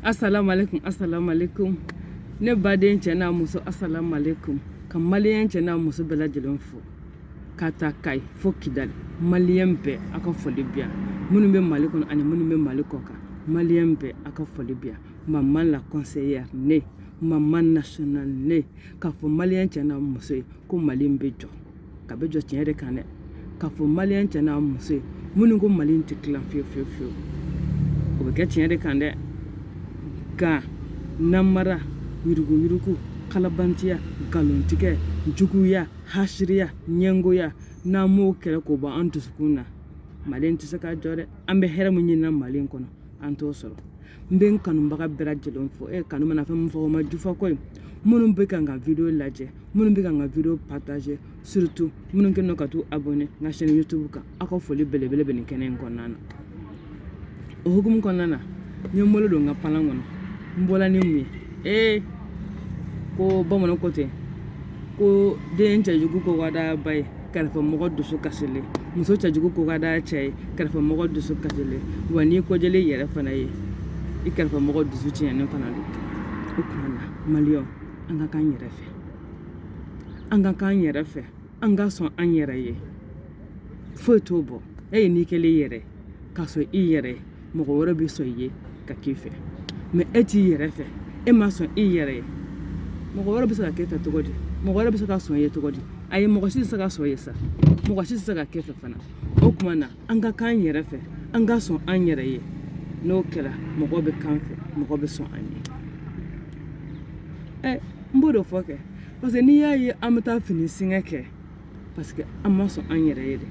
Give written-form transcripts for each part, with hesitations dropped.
Assalamu alaikum. Ne baden cɛna muso assalamu alaikum. Ka malien cɛna muso bɛɛ lajɛlen fo. Ka taa Kayi fo Kidali. Malien bɛɛ a ka foli bi yan. Minnu bɛ Mali kɔnɔ ani minnu bɛ Mali kɔ kan. Malien bɛɛ a ka foli bi yan. Maman la conseillère ne, maman nationale ne. Ka fɔ malien cɛna muso ye ko Mali bɛ jɔ. Ka bɛ jɔ tiɲɛ de kan dɛ. Ka fɔ malien cɛna muso ye minnu ko Mali tɛ tilan fiyewu. O bɛ kɛ tiɲɛ de kan dɛ. Ka namara yurugu kalabantiya galontigɛ juguya hasiriya ɲɛngoya n'an m'o kɛlɛ k'o ban an dusukun na Mali tɛ se ka jɔ dɛ. An bɛ hɛrɛ min ɲinina Mali kɔnɔ an t'o sɔrɔ. N bɛ n kanubaga bɛɛ lajɛlen fɔ kanu mana fɛn min fɔ o ma jufa koyi. Minnu bɛ ka n ka video lajɛ minnu bɛ ka n ka video partager surtout minnu kɛlen don ka t'u abonner n ka chaîne YouTube kan aw ka foli belebele bɛ nin kɛnɛ in kɔnɔna na. O hukumu kɔnɔna na n ye n bolo don n ka palan kɔnɔ. N bɔla ni mun ye ko bamananw ko ten ko den cɛjugu ko ka d'a ba ye kɛrɛfɛmɔgɔ dusu kasilen muso cɛjugu ko ka d'a cɛ ye kɛrɛfɛmɔgɔ dusu kasilen wa n'i kɔjɛlen yɛrɛ fana ye i kɛrɛfɛmɔgɔ dusu tiɲɛnen fana don. O tuma na maliyɛnw an ka k'an yɛrɛ fɛ an ka sɔn an yɛrɛ ye foyi t'o bɔ ye n'i kɛlen yɛrɛ ka sɔn i yɛrɛ ye mɔgɔ wɛrɛ bɛ sɔn i ye ka k'i fɛ. Mais e t'i yɛrɛ fɛ e ma sɔn i yɛrɛ ye mɔgɔ wɛrɛ bɛ se ka kɛ fɛ cogo di mɔgɔ wɛrɛ bɛ se ka sɔn i ye cogo di ayi mɔgɔ si tɛ se ka sɔn i ye sa mɔgɔ si tɛ se ka kɛ fɛ fana. O tuma na an ka k'an yɛrɛ fɛ an ka sɔn an yɛrɛ ye n'o kɛra mɔgɔ bɛ k'an fɛ mɔgɔ bɛ sɔn an ye. N b'o de fɔ kɛ parce que n'i y'a ye an bɛ taa fini singɛ kɛ parce que an ma sɔn an yɛrɛ ye de.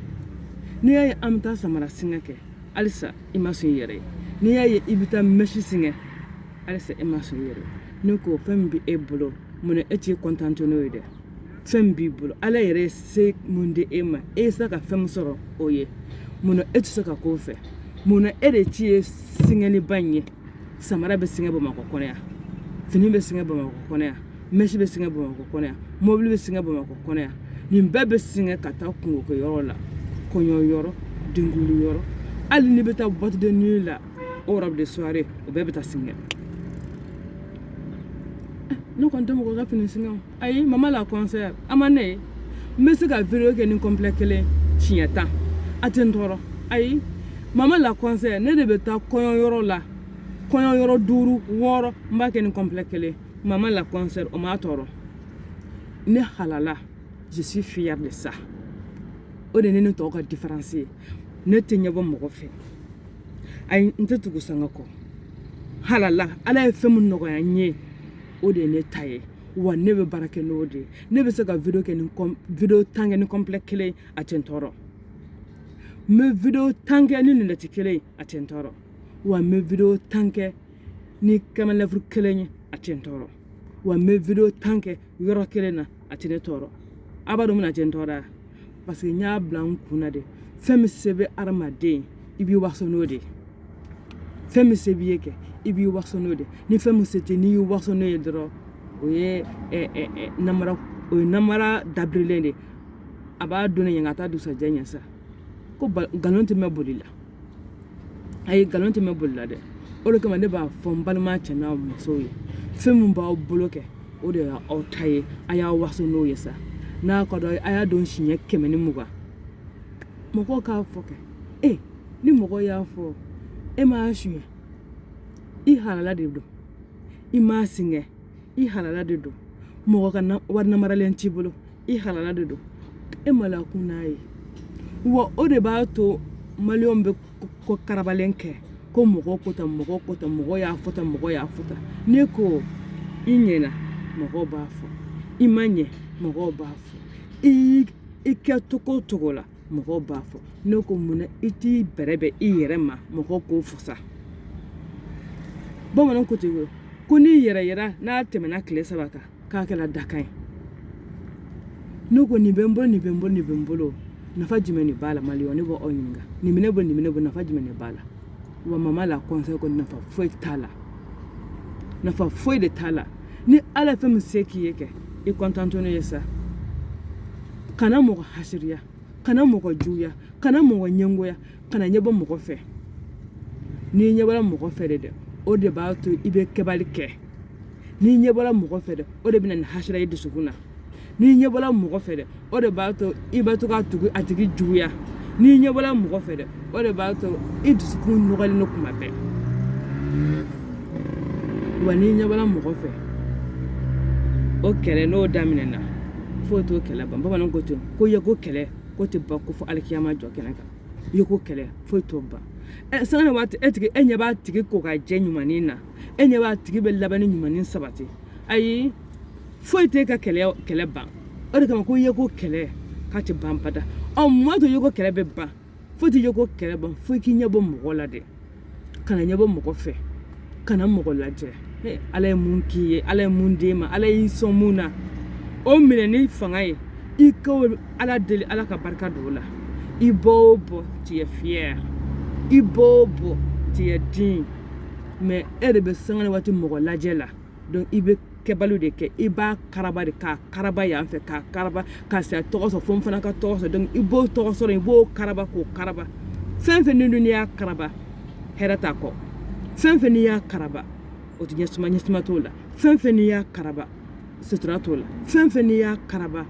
N'i y'a ye an bɛ taa samara singɛ kɛ halisa i ma sɔn i yɛrɛ ye. N'i y'a ye i bɛ taa mèche singɛ halisa e ma sɔn i yɛrɛ ye. Ne ko fɛn min bɛ e bolo mun e t'i content n'o ye dɛ. Fɛn min b'i bolo ala yɛrɛ ye se mun di e ma e se ka fɛn min sɔrɔ o ye mun e tɛ se ka k'o fɛ mun e de ci ye singɛliba in ye samara bɛ singɛ Bamakɔ kɔnɔ yan fini bɛ singɛ Bamakɔ kɔnɔ yan mèche bɛ singɛ Bamakɔ kɔnɔ yan mobili bɛ singɛ Bamakɔ kɔnɔ yan nin bɛɛ bɛ singɛ ka taa kungokɛ yɔrɔ la kɔɲɔ yɔrɔ denguli yɔrɔ hali ni bɛ taa boîte de nuit la o robe de soirée o bɛɛ bɛ taa singɛ. Ne kɔni tɛ mɔgɔ ka fini singɛ ayi maman la conseillère a ma ne ye n bɛ se ka video kɛ ni complet kelen siɲɛ 10 a tɛ n tɔɔrɔ ayi maman la conseillère ne de bɛ taa kɔɲɔyɔrɔ la kɔɲɔyɔrɔ 5 6 n b'a kɛ ni complet kelen maman la conseillère o m'a tɔɔrɔ ne halala je suis fière de ça o de ne ni tɔw ka différence ye ne tɛ ɲɛ bɔ mɔgɔ fɛ ayi n tɛ tugu sanga kɔ halala ala ye fɛn min nɔgɔya n ye o de ye ne ta ye wa ne bɛ baara kɛ n'o de ye ne bɛ se ka video 10 kɛ ni complet kelen a tɛ n tɔɔrɔ n bɛ video 10 kɛ ni lunette kelen a tɛ n tɔɔrɔ wa n bɛ video 10 kɛ ni caméra kelen ye a tɛ n tɔɔrɔ wa n bɛ video 10 kɛ yɔrɔ kelen na a tɛ ne tɔɔrɔ a b'a dɔn min na tɛ n tɔɔrɔ parce que n y'a bila n kunna de fɛn min se bɛ adamaden i b'i waso n'o de ye fɛn min se b'i ye kɛ i b'i waso n'o de ni fɛn min se tɛ n'i y'i waso n'o ye dɔrɔn o ye namara dabirilen de a b'a don ne ɲɛ ka taa dusajɛ ɲɛ sa ko nkalon tɛ mɛn boli la ayi nkalon tɛ mɛn boli la dɛ o de kama ne b'a fɔ n balima cɛ n'a musow ye fɛn min b'aw bolo kɛ o de y'aw ta ye a y'a waso n'o ye sa n'a ka dɔ a y'a don siɲɛ 120 mɔgɔw k'a fɔ kɛ ni mɔgɔ y'a fɔ e m'a suɲɛ i halala de don i m'a singɛ i halala de don mɔgɔ ka wari namaralen t'i bolo i halala de don e ma lakun n'a ye wa o de b'a to maliyɛnw bɛ ko karabalen kɛ ko mɔgɔ ko tan mɔgɔ y'a fɔ tan mɔgɔ y'a fɔ tan ne ko i ɲɛna mɔgɔw b'a fɔ i ma ɲɛ mɔgɔw b'a fɔ i kɛ cogo o cogo la mɔgɔw b'a fɔ ne ko munna i t'i bɛrɛbɛn i yɛrɛ ma mɔgɔw k'o fasa bamananw ko ten ko n'i yɛrɛ yɛra n'a tɛmɛna tile 3 kan k'a kɛra dakan ye ne ko nin bɛ n bolo nafa jumɛn de b'a la maliyɛnw ne b'aw ɲininka nin bɛ ne bolo nafa jumɛn de b'a la wa maman la conseil ko nafa foyi t'a la nafa foyi de t'a la ni ala ye fɛn min se k'i ye kɛ i content n'o ye sa kana mɔgɔ hasiriya kana mɔgɔ juguya kana mɔgɔ ɲɛngoya kana ɲɛbɔ mɔgɔ fɛ n'i ɲɛbɔra mɔgɔ fɛ de o de b'a to i bɛ kɛbali kɛ n'i ɲɛ bɔra mɔgɔ fɛ dɛ o de bɛ na ni hasira i dusukun na n'i ɲɛ bɔra mɔgɔ fɛ dɛ o de b'a to i bɛ to ka tugu a tigi juguya n'i ɲɛ bɔra mɔgɔ fɛ dɛ o de b'a to i dusukun nɔgɔlen don kuma bɛɛ wa n'i ɲɛ bɔra mɔgɔ fɛ o kɛlɛ n'o daminɛna fo t'o kɛlɛ ban bamananw ko ten ko ye ko kɛlɛ ko tɛ ban ko fɔ alikiyama jɔ kɛnɛ kan i ye ko kɛlɛ foyi t'o ban sanga waati e ɲɛ b'a tigi ko ka jɛ ɲumanin na e ɲɛ b'a tigi bɛ laban ni ɲumanin sabati ayi foyi t'e ka kɛlɛ ban o de kama ko i ye ko kɛlɛ k'a tɛ ban bada mun to i ye ko kɛlɛ bɛ ban foyi t'i ye ko kɛlɛ ban fo i k'i ɲɛ bɔ mɔgɔ la dɛ kana ɲɛ bɔ mɔgɔ fɛ kana mɔgɔ lajɛ ala ye mun k'i ye ala ye mun d'e ma ala y'i sɔn mun na o minɛ ni fanga ye i ka ala deli ala ka barika don o la i bɔ o bɔ tu es fier i bɔ o bɔ tu es digne mais e de bɛ sanga ni waati mɔgɔ lajɛ la donc i bɛ kɛbaliw de kɛ i b'a karaba de k'a karaba yan fɛ k'a karaba k'a se a tɔgɔ sɔrɔ fo n fana ka tɔgɔ sɔrɔ donc i b'o tɔgɔ sɔrɔ i b'o karaba k'o karaba fɛn fɛn n'i y'a karaba hɛrɛ t'a kɔ fɛn fɛn n'i y'a karaba o tɛ ɲɛsuma t'o la fɛn fɛn n'i y'a karaba sutura t'o la fɛn fɛn n'i y'a karaba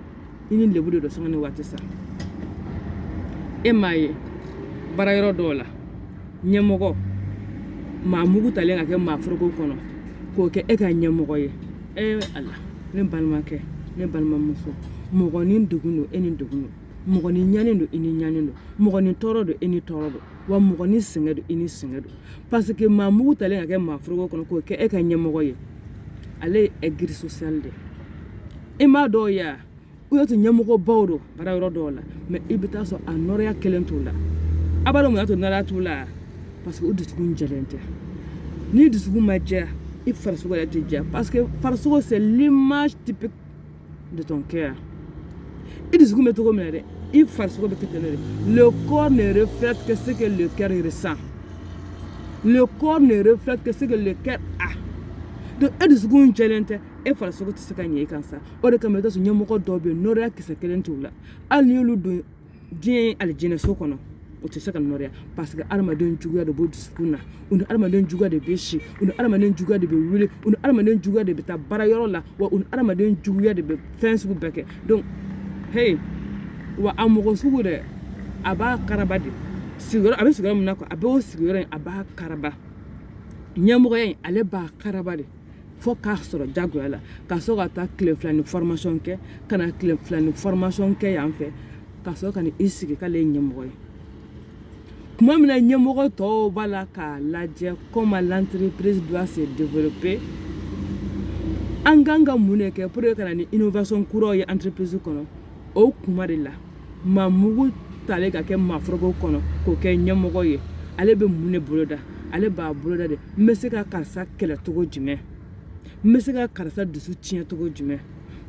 i ni lebu de don sanga ni waati sa e m'a ye baara yɔrɔ dɔw la ɲɛmɔgɔ maa mugu talen ka kɛ maa foroko kɔnɔ k'o kɛ e ka ɲɛmɔgɔ ye ala ne balimakɛ ne balimamuso mɔgɔ ni degun don e ni degun don mɔgɔ ni ɲanen don i ni ɲanen don mɔgɔ ni tɔɔrɔ don e ni tɔɔrɔ don wa mɔgɔ ni sɛgɛn don i ni sɛgɛn don parce que maa mugu talen ka kɛ maa foroko kɔnɔ k'o kɛ e ka ɲɛmɔgɔ ye ale ye aigri social de i m'a dɔw ye u y'a to ɲɛmɔgɔ baw don baara yɔrɔ dɔw la mais i bɛ taa sɔrɔ a nɔrɔya kelen t'u la a b'a dɔn mun y'a to nɔrɔya t'u la parce que u dusukun jɛlen tɛ ni dusukun ma jɛ i farisogo yɛrɛ tɛ jɛ parce que farisogo c'est l'image typique de ton cœur i dusukun bɛ cogo min na dɛ i farisogo bɛ kɛ ten de le corps ne reflète que ce que le cœur ressent le corps ne reflète que ce que le cœur a donc e dusukun jɛlen tɛ e farisogo tɛ se ka ɲɛ i kan sa o de kama i t'a sɔrɔ ɲɛmɔgɔ dɔw bɛ yen nɔrɔya kisɛ kelen t'u la hali n'i y'olu don diɲɛ alijinɛso kɔnɔ o tɛ se ka nɔrɔya parce que adamaden juguya de b'o dusukun na u ni adamaden juguya de bɛ si u ni adamaden juguya de bɛ wuli u ni adamaden juguya de bɛ taa baarayɔrɔ la wa u ni adamaden juguya de bɛ fɛn sugu bɛɛ kɛ donc hey wa a mɔgɔ sugu dɛ a b'a karaba de sigiyɔrɔ a bɛ sigiyɔrɔ min na quoi a bɛ o sigiyɔrɔ in a b'a karaba ɲɛmɔgɔya in ale b'a karaba de fo k'a sɔrɔ jagoya la ka sɔrɔ ka taa tile fila ni formation kɛ ka na tile fila ni formation kɛ yan fɛ ka sɔrɔ ka i sigi k'ale ye ɲɛmɔgɔ ye tuma min na ɲɛmɔgɔ tɔw b'a la k'a lajɛ comment l'entreprise doit se développer an kan ka mun de kɛ pour que ka na ni innovation kuraw ye entreprise kɔnɔ o kuma de la maa mugu talen ka kɛ maa foroko kɔnɔ k'o kɛ ɲɛmɔgɔ ye ale bɛ mun de boloda ale b'a boloda de n bɛ se ka karisa kɛlɛ cogo jumɛn n bɛ se ka karisa dusu tiɲɛ cogo jumɛn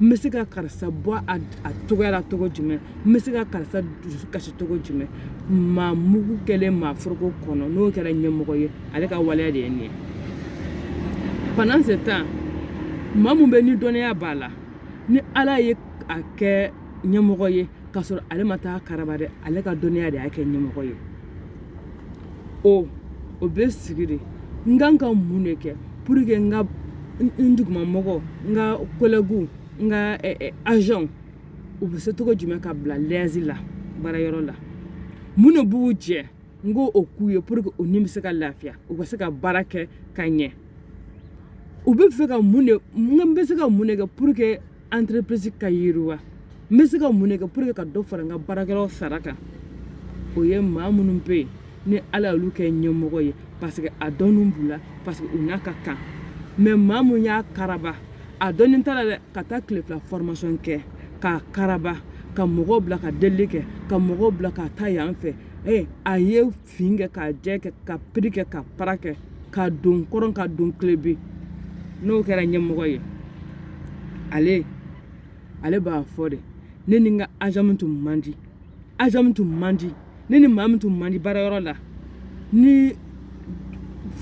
n bɛ se ka karisa bɔ a cogoya la cogo jumɛn n bɛ se ka karisa dusu kasi cogo jumɛn maa mugu kɛlen maa foroko kɔnɔ n'o kɛra ɲɛmɔgɔ ye ale ka waleya de ye nin ye pendant ce temps maa mun bɛ ni dɔnniya b'a la ni ala ye a kɛ ɲɛmɔgɔ ye k'a sɔrɔ ale ma taa karaba dɛ ale ka dɔnniya de y'a kɛ ɲɛmɔgɔ ye o bɛ sigi de n kan ka mun de kɛ pour que n ka n dugumamɔgɔ n ka collègue n ka agent u bɛ se cogo jumɛn ka bila lɛzi la baarayɔrɔ la mun de b'u jɛ n ko o k'u ye pour que u ni bɛ se ka lafiya u ka se ka baara kɛ ka ɲɛ u bɛ fɛ ka mun de n bɛ se ka mun de kɛ pour que entreprise ka yiriwa n bɛ se ka mun de kɛ pour que ka dɔ fara n ka baarakɛlaw sara kan o ye maa minnu bɛ yen ni ala y'olu kɛ ɲɛmɔgɔ ye parce que a dɔnni b'u la parce que u n'a ka kan mais maa mun y'a karaba a dɔnni t'a la dɛ ka taa tile fila formation kɛ k'a karaba ka mɔgɔw bila ka delili kɛ ka mɔgɔw bila ka taa yan fɛ a ye fin kɛ k'a jɛ kɛ ka piri kɛ ka para kɛ ka don kɔrɔn ka don kilebi n'o kɛra ɲɛmɔgɔ ye ale b'a fɔ de ne ni n ka agent min tun man di ne ni maa min tun man di baarayɔrɔ la ni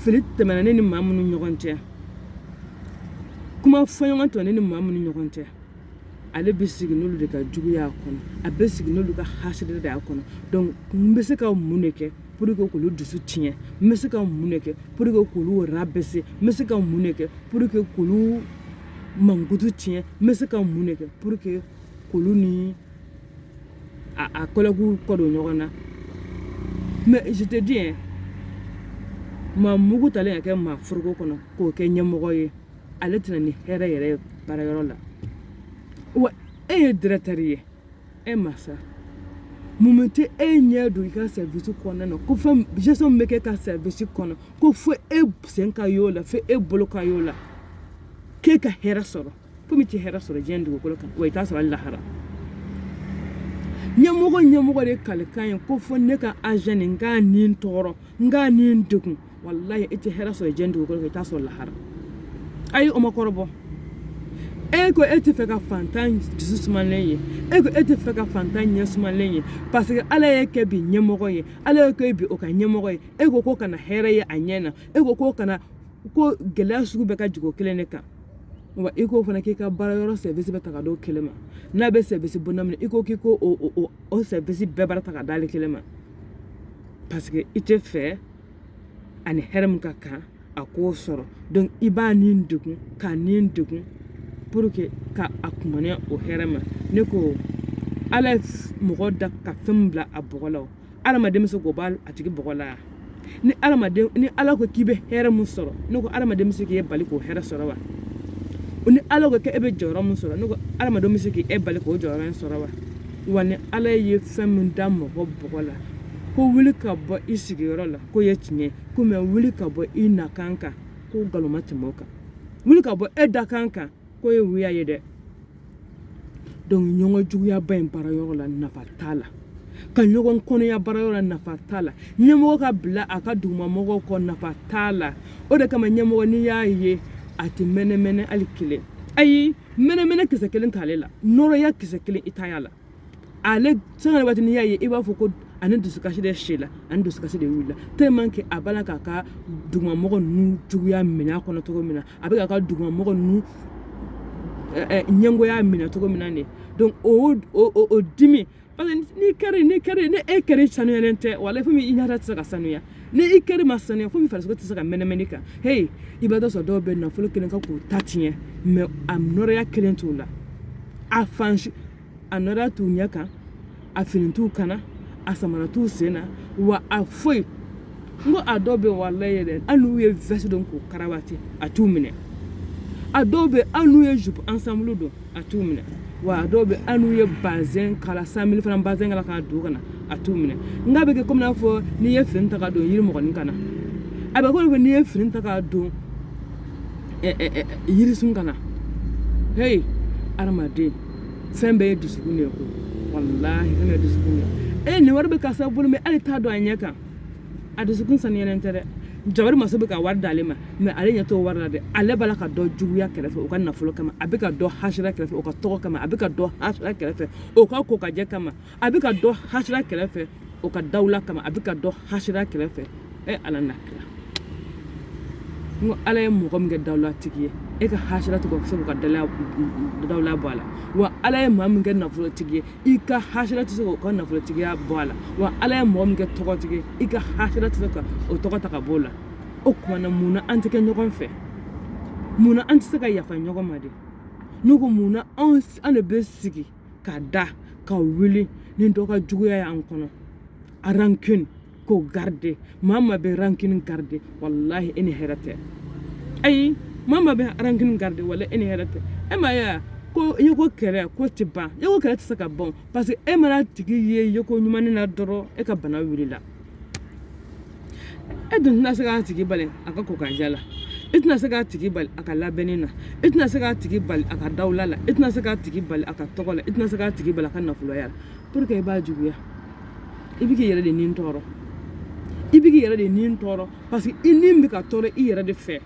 fili tɛmɛna ne ni maa minnu ni ɲɔgɔn cɛ kuma fɔɲɔgɔn tɛmɛna ne ni maa minnu ni ɲɔgɔn cɛ ale bɛ sigi n'olu de ka juguya a kɔnɔ a bɛ sigi n'olu ka hasidi de a kɔnɔ donc n bɛ se ka mun de kɛ pour que k'olu dusu tiɲɛ n bɛ se ka mun de kɛ pour que k'olu rabaisser n bɛ se ka mun de kɛ pour que k'olu mankutu tiɲɛ n bɛ se ka mun de kɛ pour que k'olu ni a collègues kɔ don ɲɔgɔn na mais je te dis hein maa mugu talen ka kɛ maa foroko kɔnɔ k'o kɛ ɲɛmɔgɔ ye ale tɛna ni hɛrɛ yɛrɛ ye baarayɔrɔ la wa e ye directeur ye e masa mun tɛ e ɲɛ don i ka service kɔnɔna na ko fɛn gestion min bɛ kɛ ka service kɔnɔ ko fo e sen ka y'o la fo e bolo ka y'o la k'e ka hɛrɛ sɔrɔ fo min tɛ hɛrɛ sɔrɔ diɲɛ dugukolo kan wa i t'a sɔrɔ hali lahara ɲɛmɔgɔ de kalikan ye ko fo ne ka agent n k'a nin tɔɔrɔ n k'a nin degun wallahi i tɛ hɛrɛ sɔrɔ diɲɛ dugukolo kan i t'a sɔrɔ lahara ayi o ma kɔrɔbɔ e ko e tɛ fɛ ka fantan dusu sumalen ye e ko e tɛ fɛ ka fantan ɲɛ sumalen ye parce que ala ye kɛ bi ɲɛmɔgɔ ye ala ye kɛ bi o ka ɲɛmɔgɔ ye e ko k'o kana hɛrɛ ye a ɲɛ na e ko k'o kana ko gɛlɛya sugu bɛɛ ka jigin o kelen de kan wa i k'o fana k'i ka baarayɔrɔ service bɛ ta ka d'o kelen ma n'a bɛ service bonda minɛ i ko k'i ko o service bɛɛ baara ta ka d'ale kelen ma parce que i tɛ fɛ ani hɛrɛ min ka kan a k'o sɔrɔ donc i b'a nin degun k'a nin degun pour que ka a kumaniya o hɛrɛ ma ne ko ala ye mɔgɔ da ka fɛn min bila a bɔgɔ la o adamaden bɛ se k'o b'a a tigi bɔgɔ la ni ala ko k'i bɛ hɛrɛ min sɔrɔ ne ko adamaden bɛ se k'e bali k'o hɛrɛ sɔrɔ wa ni ala ko k'e bɛ jɔyɔrɔ min sɔrɔ ne ko adamaden bɛ se k'e bali k'o jɔyɔrɔ in sɔrɔ wa wa ni ala ye fɛn min da mɔgɔ bɔgɔ la ko wuli ka bɔ i sigiyɔrɔ la ko ye tiɲɛ ko mɛ wuli ka bɔ i nakan kan ko nkalon ma tɛmɛ o kan wuli ka bɔ e dakan kan ko ye wuya ye dɛ donc ɲɔgɔn juguya ba in baarayɔrɔ la nafa t'a la ka ɲɔgɔn kɔnɔya baarayɔrɔ la nafa t'a la ɲɛmɔgɔ ka bila a ka dugumamɔgɔw kɔ nafa t'a la o de kama ɲɛmɔgɔ n'i y'a ye a tɛ mɛnɛmɛnɛ hali kelen ayi mɛnɛmɛnɛ kisɛ kelen t'ale la nɔrɔya kisɛ kelen i t'a y'a la ale sanga waati n'i y'a ye i b'a fɔ ko ani dusukasi de sila ani dusukasi de wulila tellement que a b'a la k'a ka dugumamɔgɔ ninnu juguya minɛ a kɔnɔ cogo min na a bɛ k'a ka dugumamɔgɔ ninnu ɲɛngoya minɛ cogo min na de donc o dimi parce que ni e kɛra sanuyalen tɛ wala fo min i ɲɛda tɛ se ka sanuya ni i kɛra ma sanuya fo min farisogo tɛ se ka mɛnɛmɛnɛ kan hey i b'a dɔ sɔrɔ dɔw bɛ nafolo kelen kan k'o ta tiɲɛ mais a nɔrɔya kelen t'u la a nɔrɔya t'u ɲɛ kan a fini t'u kana a samara t'u sen na wa a foyi n ko a dɔw bɛ walayi yɛrɛ hali n'u ye veste don k'o karawati a t'u minɛ a dɔw bɛ hali n'u ye jupe ensemble don a t'u minɛ wa a dɔw bɛ hali n'u ye bazɛn kala 100 000 fana bazɛn kala k'a don ka na a t'u minɛ n k'a bɛ kɛ komi n'a fɔ n'i ye fini ta ka don yirimɔgɔnin kana a bɛ komi n'i ye fini ta ka don yirisun kana hey adamaden fɛn bɛɛ ye dusukun de ye ko walahi fɛn bɛɛ ye dusukun de ye nin wari bɛ karisa bolo mɛ hali t'a dɔn a ɲɛ kan a dusukun saniyalen tɛ dɛ jabari maso bɛ ka wari d'ale ma mɛ ale ɲɛ t'o wari la dɛ ale b'a la ka dɔ juguya kɛrɛfɛ o ka nafolo kama a bɛ ka dɔ hasira kɛrɛfɛ o ka tɔgɔ kama a bɛ ka dɔ hasira kɛrɛfɛ o ka kokajɛ kama a bɛ ka dɔ hasira kɛrɛfɛ o ka dawula kama a bɛ ka dɔ hasira kɛrɛfɛ ala na kira n ko ala ye mɔgɔ min kɛ dawulatigi ye e ka hasira tɛ se k'o ka dawula bɔ a la wa ala ye maa min kɛ nafolotigi ye i ka hasira tɛ se k'o ka nafolotigiya bɔ a la wa ala ye mɔgɔ min kɛ tɔgɔtigi ye i ka hasira tɛ se ka o tɔgɔ ta ka bɔ o la o kumana mun na an tɛ kɛ ɲɔgɔn fɛ mun na an tɛ se ka yafa ɲɔgɔn ma de ne ko mun na an de bɛ sigi ka da ka wuli ni dɔ ka juguya y'an kɔnɔ a rancune k'o garder maa ma bɛ rancune garder wallahi e ni hɛrɛ tɛ ayi maa ma bɛ rancune garder wala e ni hɛrɛ tɛ e ma ye ko yeko kɛlɛ ko tɛ ban yeko kɛlɛ tɛ se ka ban parce que e mana tigi ye yeko ɲuman na dɔrɔn e ka bana wulila e dun tɛna se k'a tigi bali a ka kokajɛ la e tɛna se k'a tigi bali a ka labɛnni na e tɛna se k'a tigi bali a ka dawula la e tɛna se k'a tigi bali a ka tɔgɔ la e tɛna se k'a tigi bali a ka nafoloya la pour que i b'a juguya i bɛ k'i yɛrɛ de nin tɔɔrɔ i bɛ k'i yɛrɛ de nin tɔɔrɔ parce que i nin bɛ ka tɔɔrɔ i yɛrɛ de fɛ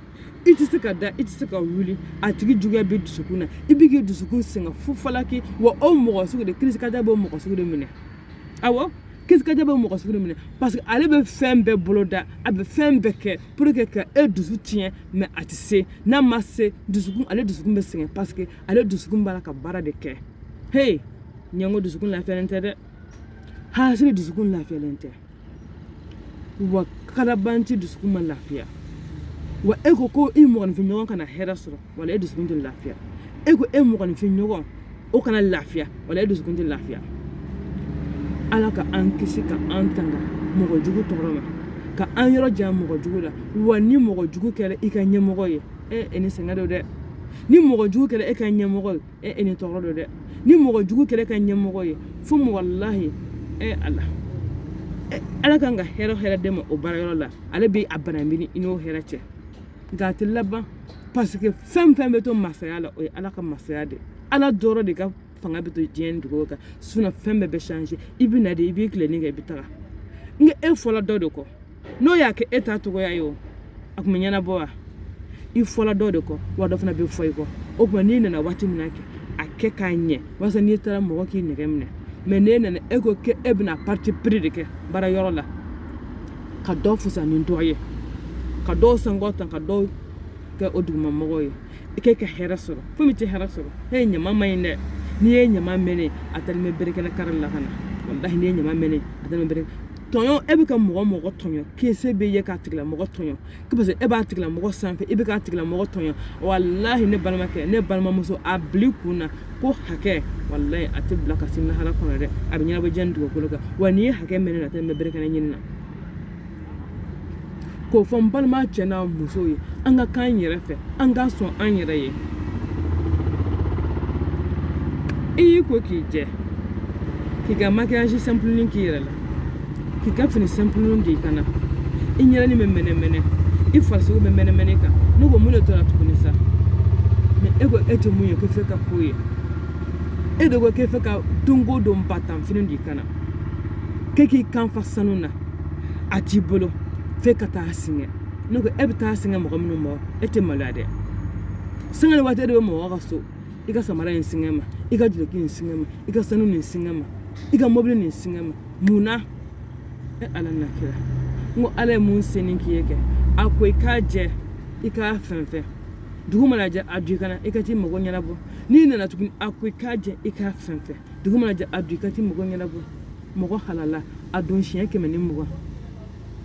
i tɛ se ka da i tɛ se ka wuli a tigi juguya bɛ dusukun na i bɛ k'i dusukun sɛgɛn fo falaki wa o mɔgɔ sugu de kirisi ka da b'o mɔgɔ sugu de minɛ awɔ kirisi ka da b'o mɔgɔ sugu de minɛ parce que ale bɛ fɛn bɛɛ bolo da a bɛ fɛn bɛɛ kɛ pour que ka e dusu tiɲɛ mais a tɛ se n'a ma se dusukun ale dusukun bɛ sɛgɛn parce que ale dusukun b'a la ka baara de kɛ hey ɲɛngo dusukun lafiyalen tɛ dɛ hasiri dusukun lafiyalen tɛ wa kalabanci dusukun ma lafiya wa ego ko i mɔgɔninfin ɲɔgɔn kana hɛrɛ sɔrɔ wala e dusukun tɛ lafiya ego e mɔgɔninfin ɲɔgɔn o kana lafiya wala e dusukun tɛ lafiya ala ka an kisi ka an tanga mɔgɔ jugu tɔɔrɔ ma ka an yɔrɔ jan mɔgɔ jugu la wa ni mɔgɔ jugu kɛra i ka ɲɛmɔgɔ ye e ni sɛgɛn do dɛ ni mɔgɔ jugu kɛra e ka ɲɛmɔgɔ ye e ni tɔɔrɔ do dɛ ni mɔgɔ jugu kɛra e ka ɲɛmɔgɔ ye fo wallahi ala ala kan ka hɛrɛ de ma o baarayɔrɔ la ale bɛ a bana mini i n'o hɛrɛ cɛ nka a tɛ laban parce que fɛn bɛ to masaya la o ye ala ka masaya de ala dɔrɔn de ka fanga bɛ to diɲɛ dugu kan sinon fɛn bɛɛ bɛ changer i bɛ na de i b'i tilenni kɛ i bɛ taga nka e fɔlɔ dɔ de kɔ n'o y'a kɛ e ta cogoya ye o a tun bɛ ɲɛnabɔ wa i fɔlɔ dɔ de kɔ wa dɔ fana bɛ fɔ i kɔ o tuma n'i nana waati min na kɛ a kɛ k'a ɲɛ walasa n'i taara mɔgɔ k'i nɛgɛ minɛ mais n'e nana e ko k'e bɛna parti pris de kɛ baarayɔrɔ la ka dɔ fusa ni dɔ ye ka dɔw sankɔrɔta ka dɔw kɛ o dugumamɔgɔw ye i k'e ka hɛrɛ sɔrɔ fo min tɛ hɛrɛ sɔrɔ e ɲama man ɲi dɛ n'i ye ɲama mɛnɛ a tali mɛ berekɛnɛ kari la ka na wallahi n'i ye ɲama mɛnɛ a tali mɛ berekɛ tɔɲɔ e bɛ ka mɔgɔ tɔɲɔ kese bɛ ye k'a tigila mɔgɔ tɔɲɔ parce que e b'a tigila mɔgɔ sanfɛ e bɛ k'a tigila mɔgɔ tɔɲɔ wallahi ne balimakɛ ne balimamuso a bili kun na ko hakɛ wallahi a tɛ bila ka se lahara kɔnɔ dɛ a bɛ ɲɛnabɔ diɲɛ dugukolo kan wa n'i ye hakɛ mɛnɛ a tɛ mɛ berekɛnɛ ɲini na k'o fɔ n balima cɛ n'a muso ye an ka k'an yɛrɛ fɛ an ka sɔn an yɛrɛ ye i y'i ko k'i jɛ k'i ka maquillage simple k'i yɛrɛ la k'i ka fini simple di kana i ɲɛrɛni bɛ mɛnɛ i farisogo bɛ mɛnɛ kan ne ko mun de tora tuguni sa mais e ko e tɛ mun ye ko fɛ ka ko ye e de ko k'e fɛ ka don o don batan fini di kana k'e k'i kan fa sanu na a t'i bolo f'e ka taa sɛgɛn ne ko e bɛ taa sɛgɛn mɔgɔ minnu ma e tɛ maloya dɛ sɛgɛn waati e de bɛ mɔgɔ ka so i ka samara in sɛgɛn ma i ka duloki in sɛgɛn ma i ka sanu nin sɛgɛn ma i ka mobili nin sɛgɛn ma mun na ala na kira n ko ala ye mun se ni k'i ye kɛ a ko i k'a jɛ i k'a fɛn dugu mana jɛ a du i kana i ka t'i mago ɲɛnabɔ n'i nana tuguni a ko i k'a jɛ i k'a fɛn dugu mana jɛ a du i ka t'i mago ɲɛnabɔ mɔgɔ halala a don siɲɛ 120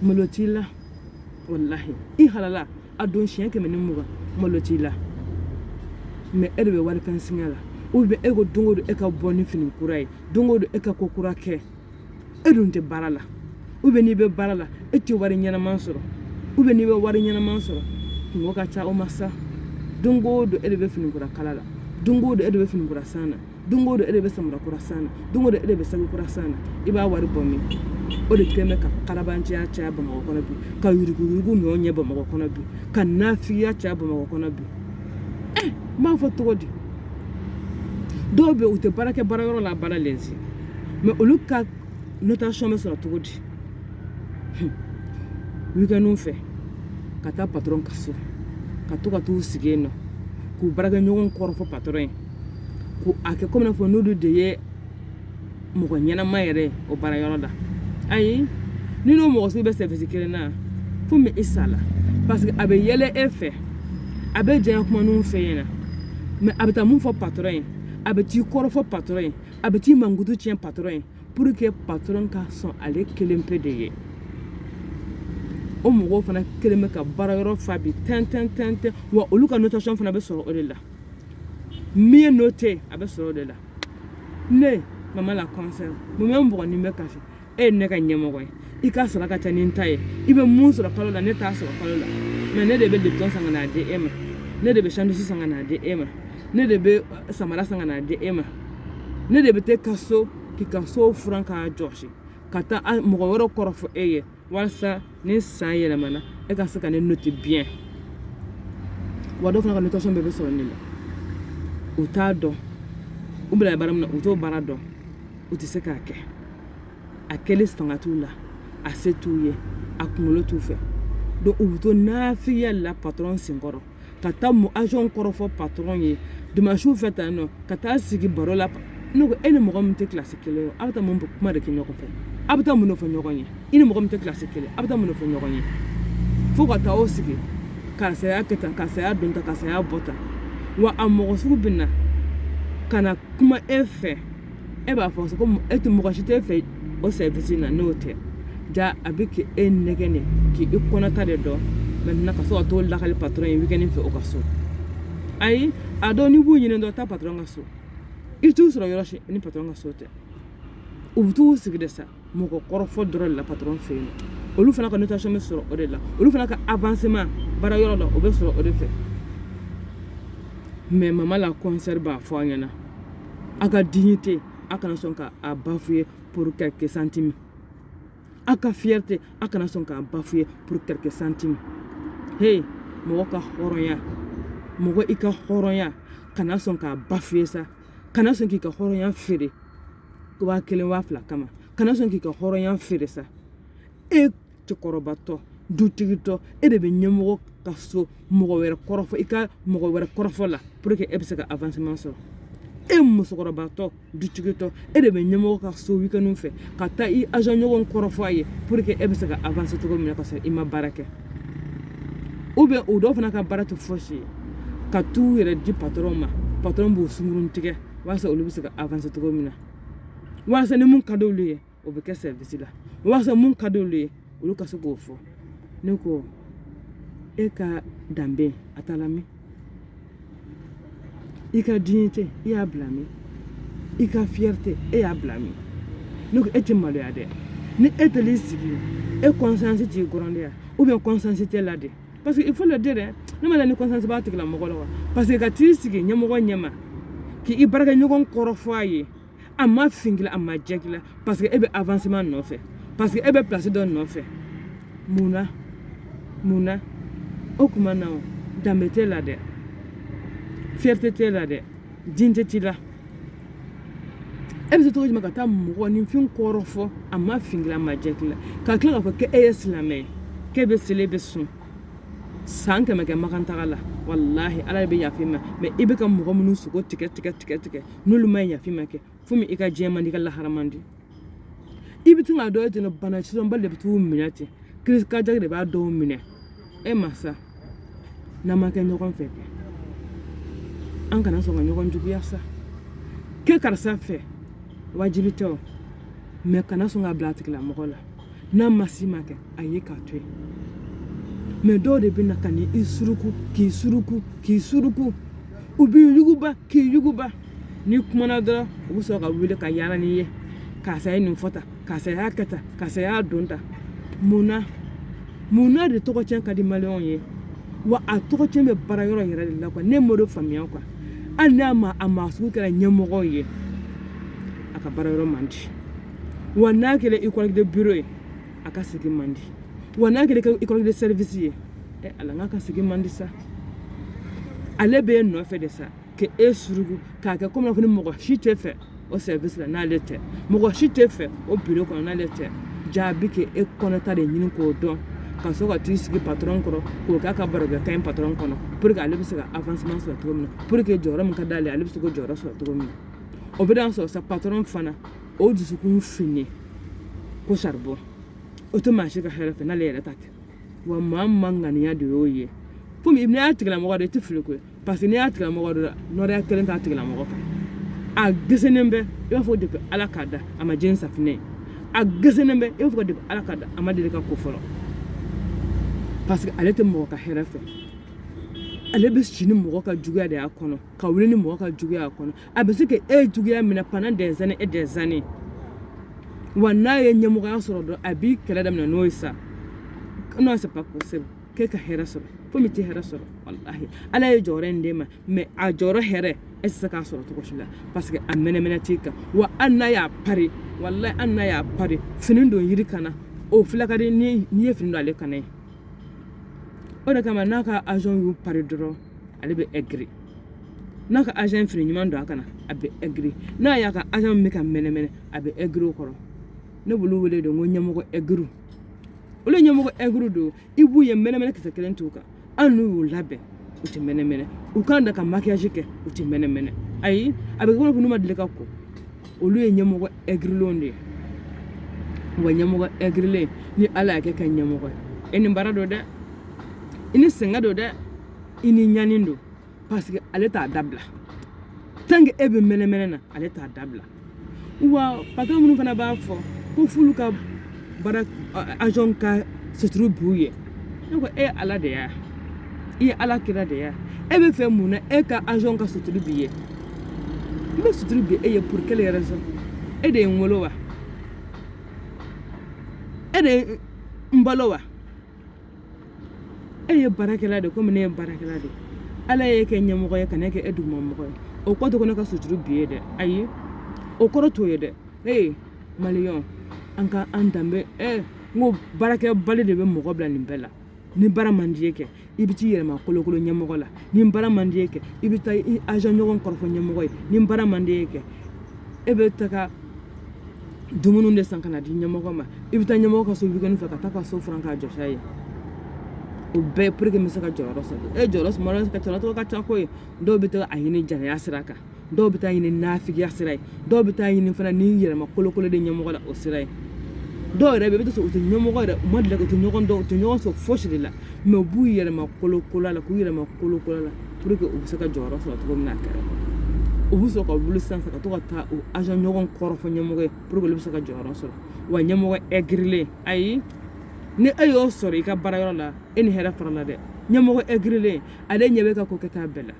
malo t'i la wallahi i halala a don siɲɛ 120 malo t'i la mais e de bɛ wari fɛn sɛgɛn la ou bien e ko don o don e ka bɔ ni fini kura ye don o don e ka ko kura kɛ e dun tɛ baara la ou bien n'i bɛ baara la e tɛ wari ɲɛnaman sɔrɔ ou bien n'i bɛ wari ɲɛnaman sɔrɔ kungo ka ca o ma sa don o don e de bɛ fini kura kala la don o don e de bɛ fini kura san na don o don e de bɛ samara kura san na don o don e de bɛ sago kura san na i b'a wari bɔ min o de kɛmɛ ka kalabanciya caya Bamakɔ kɔnɔ bi ka yuruguyurugu ɲɔ ɲɛ Bamakɔ kɔnɔ bi ka nafiya caya Bamakɔ kɔnɔ bi n b'a fɔ cogo di dɔw bɛ u tɛ baara kɛ baarayɔrɔ la baara lɛnsi mais olu ka notation bɛ sɔrɔ cogo di weekend fɛ ka taa patron ka so ka to ka t'u sigi yen nɔ k'u baarakɛɲɔgɔn kɔrɔfɔ patron ye ko a kɛ komi n'a fɔ n'olu de ye mɔgɔ ɲɛnama yɛrɛ o baarayɔrɔ la ayi ni n'o mɔgɔ sugu bɛ service kelen na fo min i sa la parce que a bɛ yɛlɛ e fɛ a bɛ janya kuma n'u fɛ yen na mais a bɛ taa mun fɔ patron ye a bɛ t'i kɔrɔfɔ patron ye a bɛ t'i mankutu tiɲɛ patron ye pour que patron ka sɔn ale kelen pe de ye o mɔgɔw fana kelen bɛ ka baarayɔrɔ fa bi tɛntɛn wa olu ka notation fana bɛ sɔrɔ o de la min ye noté a bɛ sɔrɔ o de la ne mama la conseil mun bɛ n bɔgɔ ni bɛ kasi e ye ne ka ɲɛmɔgɔ ye i ka sara ka ca ni n ta ye i bɛ mun sɔrɔ kalo la ne t'a sɔrɔ kalo la mais ne de bɛ lipton san ka n'a di e ma ne de bɛ sandwich san ka n'a di e ma ne de bɛ samara san ka n'a di e ma ne de bɛ taa ka so k'i ka so furan k'a jɔsi ka taa mɔgɔ wɛrɛ kɔrɔfɔ e ye walasa ni san yɛlɛmana e ka se ka ne noter bien wa dɔw fana ka notation bɛɛ bɛ sɔrɔ ne la u t'a dɔn u bila baara min na u t'o baara dɔn u tɛ se k'a kɛ a kɛli fanga t'u la a se t'u ye a kunkolo t'u fɛ donc u bɛ to nafiya la patron senkɔrɔ ka taa agent kɔrɔfɔ patron ye dimanche fɛ tan nɔ ka taa sigi baro la ne ko e ni mɔgɔ min tɛ classe kelen ye a bɛ taa mun kuma de kɛ ɲɔgɔn fɛ a bɛ taa mun de fɔ ɲɔgɔn ye i ni mɔgɔ min tɛ classe kelen a bɛ taa mun de fɔ ɲɔgɔn ye fo ka taa o sigi karisa y'a kɛ tan karisa y'a don tan karisa y'a bɔ tan wa a mɔgɔ sugu bɛ na ka na kuma e fɛ e b'a fɔ ko e tɛ mɔgɔ si tɛ fɛ o service na n'o tɛ ja a bɛ kɛ e nɛgɛnɛ k'i kɔnɔta de dɔn maintenant ka sɔrɔ ka t'o lakali patron ye weekend fɛ o ka so ayi a dɔn ni b'u ɲini dɔn taa patron ka so i t'u sɔrɔ yɔrɔ si ni patron ka so tɛ u bɛ t'u sigi de sa mɔgɔ kɔrɔfɔ dɔrɔn de la patron fɛ yen olu fana ka notation bɛ sɔrɔ o de la olu fana ka avancement baara yɔrɔ la o bɛ sɔrɔ o de fɛ mais maman la concert b'a fɔ a ɲɛna a ka dignité a kana sɔn ka a bafouer pour quelques centimes a ka fierté a kana sɔn k'a bafouer pour quelques centimes hey mɔgɔ ka hɔrɔnya mɔgɔ i ka hɔrɔnya kana sɔn k'a bafouer sa kana sɔn k'i ka hɔrɔnya feere waa 1 waa 2 kama kana sɔn k'i ka hɔrɔnya feere sa e cɛkɔrɔbatɔ dutigitɔ e de bɛ ɲɛmɔgɔ ka so mɔgɔ wɛrɛ kɔrɔfɔ i ka mɔgɔ wɛrɛ kɔrɔfɔ la pour que e bɛ se ka avancement sɔrɔ e musokɔrɔbatɔ dutigitɔ e de bɛ ɲɛmɔgɔ ka so weekend fɛ ka taa i agent ɲɔgɔn kɔrɔfɔ a ye pour que e bɛ se ka avancer cogo min na ka sɔrɔ i ma baara kɛ ou bien o dɔw fana ka baara tɛ fosi ye ka t'u yɛrɛ di patron ma patron b'o sunkurun tigɛ walasa olu bɛ se ka avancer cogo min na walasa ni mun ka di olu ye o bɛ kɛ service la walasa mun ka di olu ye olu ka se k'o fɔ ne ko e ka danbe a t'a la min i ka dignité i y'a bila min i ka fierté e y'a bila min ne ko e tɛ maloya dɛ ni e tɛl'i sigi e conscience t'i gɔrɔndɛ ou bien conscience tɛ la de parce que il faut le dire dɛ ne ma la ni conscience b'a tigila mɔgɔ la wa parce que ka t'i sigi ɲɛmɔgɔ ɲɛma k'i baarakɛ ɲɔgɔn kɔrɔfɔ a ye a ma fingila a ma jɛgila parce que e bɛ avancement nɔfɛ parce que e bɛ place dɔ nɔfɛ munna o kuma na danbe tɛ la dɛ fierté tɛ la dɛ dignité t'i la e bɛ se cogo jumɛn ka taa mɔgɔninfin kɔrɔfɔ a ma fingila a ma jɛgila ka tila k'a fɔ k'e ye silamɛ ye k'e bɛ seli bɛ sun san 100 kɛ makantaga la wallahi ala bɛ yafi ma mais i bɛ ka mɔgɔ minnu sogo tigɛ n'olu ma yafi ma kɛ fo min i ka diɲɛ man di i ka lahara man di i bɛ to k'a dɔn ten bana sidɔnbali de bɛ t'u minɛ ten kirisi kajagi de b'a dɔw minɛ e masa n'an ma kɛ ɲɔgɔn fɛ an kana sɔn ka ɲɔgɔn juguya sa kɛ karisa fɛ wajibi tɛ o mais kana sɔn ka bila a tigilamɔgɔ la n'a ma si ma kɛ a ye k'a to yen mais dɔw de bɛ na ka ni i suruku k'i suruku u b'i yuguba k'i yuguba n'i kumana dɔrɔn u bɛ sɔrɔ ka wele ka yaala n'i ye karisa ye nin fɔ tan karisa y'a kɛ tan karisa y'a don tan munna de tɔgɔcɛn ka di maliyɛnw ye wa a tɔgɔcɛn bɛ baara yɔrɔ yɛrɛ de la quoi ne m'o de faamuya quoi hali n'a ma a maa sugu kɛra ɲɛmɔgɔ ye a ka baara yɔrɔ man di wa n'a kɛra école de bureau ye a ka sigi man di wa n'a kɛra école de service ye ala n'a ka sigi man di sa ale bɛ e nɔfɛ de sa ke e surugu k'a kɛ comme ni mɔgɔ si tɛ fɛ o service la n'ale tɛ mɔgɔ si tɛ fɛ o bureau kɔnɔ n'ale tɛ jaabi kɛ e kɔnɔta de ɲini k'o dɔn ka sɔrɔ ka t'i sigi patron kɔrɔ k'o k'a ka barokɛkan ye patron kɔnɔ pour que ale bɛ se ka avancement sɔrɔ cogo min na pour que jɔyɔrɔ min ka d'ale ale bɛ se k'o jɔyɔrɔ sɔrɔ cogo min na o bɛ d'an sɔrɔ sa patron fana o dusukun fini ko charbon o tɛ maa si ka hɛrɛ fɛ n'ale yɛrɛ ta tɛ wa maa ŋaniya de y'o ye komi n'i y'a tigilamɔgɔ de i tɛ fili koyi parce que n'i y'a tigilamɔgɔ de nɔrɔya kelen t'a tigilamɔgɔ kan a gesenen bɛ i b'a fɔ depuis ala k'a da a ma jɛn safinɛ ye a gesenen bɛ i b'a fɔ depuis ala k'a da a ma deli ka ko fɔlɔ parce que ale tɛ mɔgɔ ka hɛrɛ fɛ ale bɛ si ni mɔgɔ ka juguya de y'a kɔnɔ ka wuli ni mɔgɔ ka juguya y'a kɔnɔ a bɛ se ka e juguya minɛ pendant des années et des années wa n'a ye ɲɛmɔgɔya sɔrɔ dɔrɔn a b'i kɛlɛ daminɛ n'o ye sa non c'est pas possible k'e ka hɛrɛ sɔrɔ fo min tɛ hɛrɛ sɔrɔ wallahi ala ye jɔyɔrɔ in d'e ma mais a jɔyɔrɔ hɛrɛ e tɛ se k'a sɔrɔ cogo si la parce que a mɛnɛmɛnɛ t'i kan wa hali n'a y'a pari wallahi hali n'a y'a pari fini don yiri kana o fila ka di n'i ye fini don ale kana ye o de kama n'a ka agent y'u pari dɔrɔn ale bɛ aigri n'a ka agent fini ɲuman don a kana a bɛ aigri n'a y'a ka agent min bɛ ka mɛnɛmɛnɛ a bɛ aigri o kɔrɔ ne b'olu wele de ko ɲɛmɔgɔ aigri olu ɲɛmɔgɔ aigri don i b'u ye mɛnɛmɛnɛ kisɛ kelen t'u kan hali n'u y'u labɛn u tɛ mɛnɛmɛnɛ u kan da ka maquillage kɛ u tɛ mɛnɛmɛnɛ ayi a bɛ kɛ n'u ma deli ka ko olu ye ɲɛmɔgɔ aigrilenw de ye wa ɲɛmɔgɔ aigrilen ni ala y'a kɛ ka ɲɛmɔgɔ ye e ni baara don dɛ i ni sɛgɛn don dɛ i ni ɲani don parce que ale t'a dabila tant que e bɛ mɛnɛmɛnɛ na ale t'a dabila wa patron minnu fana b'a fɔ ko f'olu ka bara agent ka suturu buye ne ko ala de ya ala kira de ya e be fɛ mun na e ka agent ka suturu biye i be suturu bi e ye pour quelle raison e de ngolo wa e de mbalo wa e ye barakɛla de comme ne ye barakɛla de ala ye kɛ ɲɛmɔgɔ ye ka ne kɛ e duguma mɔgɔ ye o kɔtɔ ko ne ka suturu biye dɛ ayi o kɔrɔ t'o ye dɛ maliyɔn an ka an danbe ngo barakɛ bali de be mɔgɔ bila nin bɛɛ la ni bara man di ye kɛ i bi t'i yɛrɛma kolokolo ɲɛmɔgɔ la ni bara man di ye kɛ i bi taa i agent ɲɔgɔn kɔrɔfɔ ɲɛmɔgɔ ye ni bara man di ye kɛ e be taga dumuni de san ka na di ɲɛmɔgɔ ma i bi taa ɲɛmɔgɔ ka so weekend fɛ ka taa ka so furan k'a jɔsa ye o bɛɛ pour que n bɛ se ka jɔyɔrɔ sɔrɔ jɔyɔrɔ sɔrɔ ka tɔnɔ ka ca ko ye dɔw bɛ taa a ɲini janaya sira kan dɔw bɛ taa ɲini nafigiya sira ye dɔw bɛ taa ɲini fana ni yɛrɛma kolokolo de ɲɛmɔgɔ la o sira ye dɔw yɛrɛ bɛ i bɛ taa sɔrɔ u tɛ ɲɛmɔgɔ yɛrɛ u ma deli ka u tɛ ɲɔgɔn dɔn u tɛ ɲɔgɔn sɔrɔ fosi de la mɛ u b'u yɛrɛma kolokolo la k'u yɛrɛma kolokolo la pour que u bɛ se ka jɔyɔrɔ sɔrɔ cogo min na a kɛrɛ u bɛ sɔrɔ ka wuli sisan ka to ka taa o agent ɲɔgɔn kɔrɔfɔ ɲɛmɔgɔ ye pour que olu bɛ se ka jɔyɔrɔ sɔrɔ wa ɲɛmɔgɔ aigrilen ayi ni e y'o sɔrɔ i ka baarayɔrɔ la e ni hɛrɛ fara la dɛ ɲɛmɔgɔ aigrilen ale ɲɛ bɛ ka ko kɛta bɛɛ la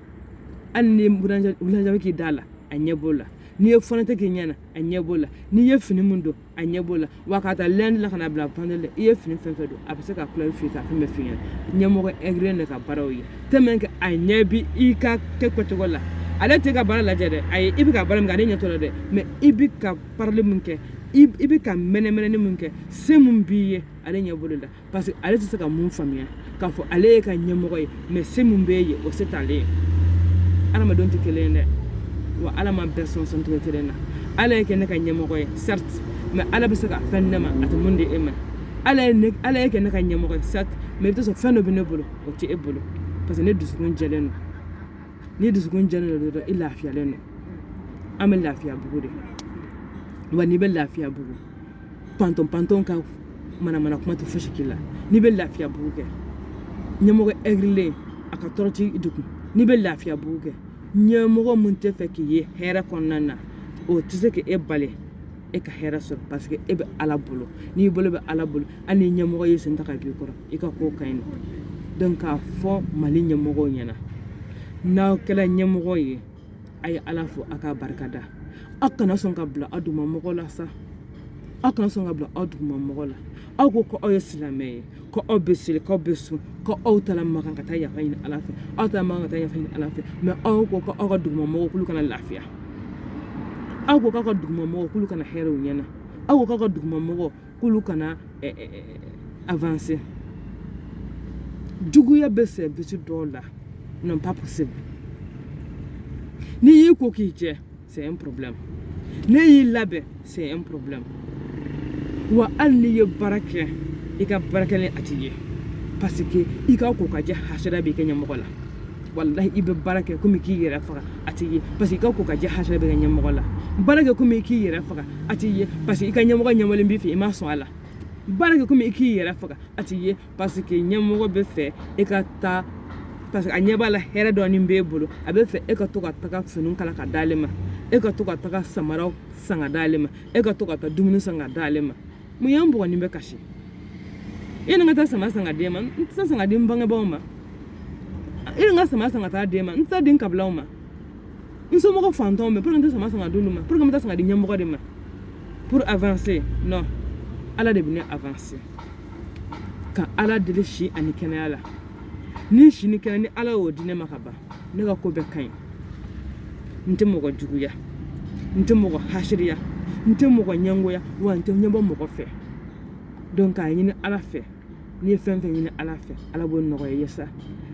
hali ni boulanger bɛ k'i da la a ɲɛ b'o la n'i ye fɔnɛtɛ k'i ɲɛ na a ɲɛ b'o la n'i ye fini min don a ɲɛ b'o la wa ka taa lundi la ka na bila vendredi la i ye fini fɛn fɛn don a bɛ se ka couleur f'i ka fɛn bɛɛ f'i ɲɛna ɲɛmɔgɔ aigrilen de ka baaraw ye tellement que a ɲɛ bi i ka kɛcogo la ale tɛ ka baara lajɛ dɛ ayi i bɛ ka baara min kɛ ale ɲɛ t'o la dɛ mais i bɛ ka parler min kɛ i bɛ ka mɛnɛmɛnɛni min kɛ se mun b'i ye ale ɲɛ bolo la parce que ale tɛ se ka mun faamuya k'a fɔ ale ye ka ɲɛmɔgɔ ye mais se mun b'e ye o se t'ale ye adamadenw tɛ kelen ye dɛ wa ala ma bɛɛ sɔn cogo kelen na ala ye kɛ ne ka ɲɛmɔgɔ ye certes mais ala bɛ se ka fɛn ne ma a tɛ mun di e ma ala ye kɛ ne ka ɲɛmɔgɔ ye certes mais i bɛ taa sɔrɔ fɛn dɔ bɛ ne bolo o tɛ e bolo parce que ne dusukun jɛlen don ni dusukun jɛlen don dɔrɔn i lafiyalen don an bɛ lafiya bugu de wa n'i bɛ lafiya bugu panton ka manamana kuma tɛ fosi k'i la n'i bɛ lafiya bugu kɛ ɲɛmɔgɔ aigrilen a ka tɔɔrɔ t'i dukun n'i bɛ lafiya bugu kɛ ɲɛmɔgɔ mun tɛ fɛ k'i ye hɛrɛ kɔnɔna na o tɛ se k'e bali e ka hɛrɛ sɔrɔ parce que e bɛ ala bolo n'i bolo bɛ ala bolo hali ni ɲɛmɔgɔ ye sen ta ka b'i kɔrɔ i ka ko ka ɲi donc k'a fɔ mali ɲɛmɔgɔw ɲɛna n'aw kɛla ɲɛmɔgɔ ye a ye ala fo a k'a barikada aw kana sɔn ka bila aw dugumamɔgɔ la sa aw kana sɔn ka bila aw dugumamɔgɔ la aw ko ko aw ye silamɛ ye ko aw bɛ seli k'aw bɛ sun ko aw taara makan ka taa yafa ɲini ala fɛ aw taara makan ka taa yafa ɲini ala fɛ mais aw ko ko aw ka dugumamɔgɔw k'olu kana lafiya aw ko k'aw ka dugumamɔgɔw k'olu kana hɛrɛ u ɲɛna aw ko k'aw ka dugumamɔgɔw k'olu kana avancer juguya bɛ service dɔw la non pas possible n'i y'i ko k'i jɛ c'est un problème ne y'i labɛn c'est un problème wa hali n'i ye baara kɛ i ka baarakɛlen a t'i ye parce que i ka ko ka jɛ hasada b'i kɛ ɲɛmɔgɔ la wallahi i bɛ baara kɛ komi k'i yɛrɛ faga a t'i ye parce que i ka ko ka jɛ hasada b'i kɛ ɲɛmɔgɔ la baara kɛ komi k'i yɛrɛ faga a t'i ye parce que i ka ɲɛmɔgɔ ɲɛmɔlen b'i fɛ i ma sɔn a la baara kɛ komi k'i yɛrɛ faga a t'i ye parce que ɲɛmɔgɔ bɛ fɛ e ka taa parce que a ɲɛ b'a la hɛrɛ dɔɔni b'e bolo a bɛ fɛ e ka to ka taga finiw kala ka d'ale ma e ka to ka taga samaraw san ka d'ale ma e ka to ka taa dumuni san ka d'ale ma mun y'an bɔgɔnin bɛ kasi e ni ka taa sama san ka d'e ma n tɛ se san ka di n bangebaaw ma e ni ka sama san ka taa d'e ma n tɛ se di n kabilaw ma n somɔgɔ fantanw mɛ pour que n tɛ sama san ka d'olu ma pour que n bɛ taa san ka di ɲɛmɔgɔ de ma pour avancer non ala de bɛ ne avancer ka ala deli si ani kɛnɛya la ni si ni kɛnɛ ni ala y'o di ne ma ka ban ne ka ko bɛɛ ka ɲi n tɛ mɔgɔ juguya n tɛ mɔgɔ hasiriya n tɛ mɔgɔ ɲɛngoya wa n tɛ ɲɛbɔ mɔgɔ fɛ donc k'a ɲini ala fɛ n'i ye fɛn fɛn ɲini ala fɛ ala b'o nɔgɔya i ye sa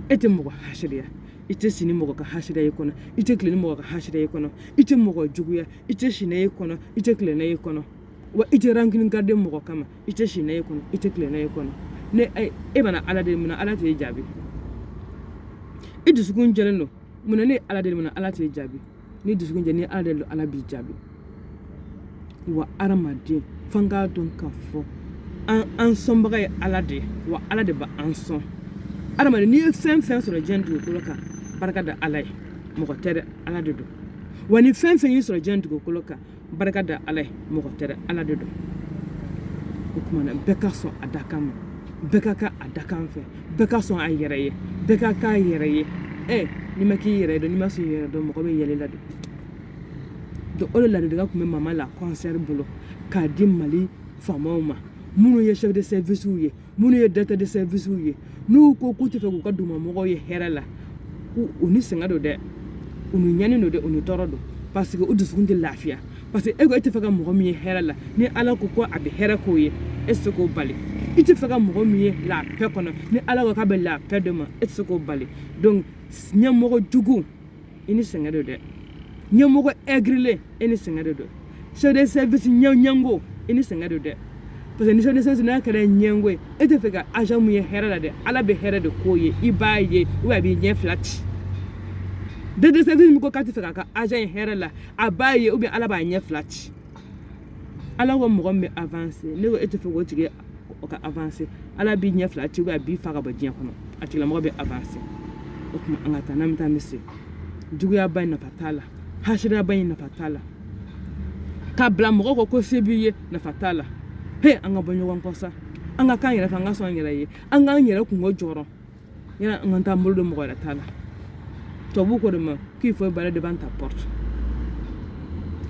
e tɛ mɔgɔ hasiriya i tɛ sini mɔgɔ ka hasiriya i kɔnɔ i tɛ tile ni mɔgɔ ka hasiriya i kɔnɔ i tɛ mɔgɔ juguya i tɛ sinɛ i kɔnɔ i tɛ tilenɛ i kɔnɔ wa i tɛ rankini garder mɔgɔ kama i tɛ sinɛ i kɔnɔ i tɛ tilenɛ i kɔnɔ ne e bɛna ala de minɛ ala t'e jaabi i dusukun jɛlen don munna ne ala de minɛ ala t'e jaabi ni dusukun jɛ ni ala de don ala b'i jaabi wa adamaden f'an k'a dɔn k'a fɔ an sɔnbaga ye ala de ye wa ala de b'an sɔn adamaden n'i ye fɛn fɛn sɔrɔ diɲɛ dugukolo kan barika da ala ye mɔgɔ tɛ dɛ ala de don wa ni fɛn fɛn y'i sɔrɔ diɲɛ dugukolo kan barika da ala ye mɔgɔ tɛ dɛ ala de don o kuma na bɛɛ ka sɔn a da kan ma bɛɛ ka kan a da kan fɛ bɛɛ ka sɔn a yɛrɛ ye bɛɛ ka k'a yɛrɛ ye n'i ma k'i yɛrɛ dɔn n'i ma sɔn i yɛrɛ dɔn mɔgɔ bɛ yɛlɛ la de donc o de ladilikan tun bɛ mama la concert bolo k'a di Mali faamaw ma minnu ye chef de service ye minnu ye directeur de service ye n'u ko k'u tɛ fɛ k'u ka dugumamɔgɔw ye hɛrɛ la u ni sɛgɛn don dɛ u ni ɲani don dɛ u ni tɔɔrɔ don parce que u dusukun tɛ lafiya parce que e ko e tɛ fɛ ka mɔgɔ min ye hɛrɛ la ni Ala ko ko a bɛ hɛrɛ k'o ye e tɛ se k'o bali i tɛ fɛ ka mɔgɔ min ye la paix kɔnɔ ni Ala ko k'a bɛ la paix de ma e tɛ se k'o bali donc ɲɛmɔgɔ jugu i ni sɛgɛn don dɛ ɲɛmɔgɔ aigrilen e ni sɛgɛn don chef de service ɲɛngo i ni sɛgɛn don dɛ parce que ni chef de service n'a kɛra ɲɛngo ye e tɛ fɛ ka agent min ye hɛrɛ la dɛ Ala bɛ hɛrɛ de k'o ye i b'a ye ou a b'i ɲɛ fila ci de service min ko k'a tɛ fɛ k'a ka agent ye hɛrɛ la a b'a ye ou bien Ala b'a ɲɛ fila ci Ala ko mɔgɔ min bɛ avancer ne ko e tɛ fɛ k'o tigi o ka avancer Ala b'i ɲɛ fila ci ou bien a b'i fa ka bɔ diɲɛ kɔnɔ a tigilamɔgɔ bɛ avancer o kuma an ka taa n'an bɛ taa misiri juguyaba in nafa t'a la hasiriyaba in nafa t'a la k'a bila mɔgɔ ko se b'i ye nafa t'a la an ka bɔ ɲɔgɔn kɔ sa an ka kan yɛrɛ fɛ an ka sɔn an yɛrɛ ye an k'an yɛrɛ kungo jɔrɔ yana an ka taa bolo don mɔgɔ wɛrɛ t'a la tubabu ko de ma k'i faut balai devant ta porte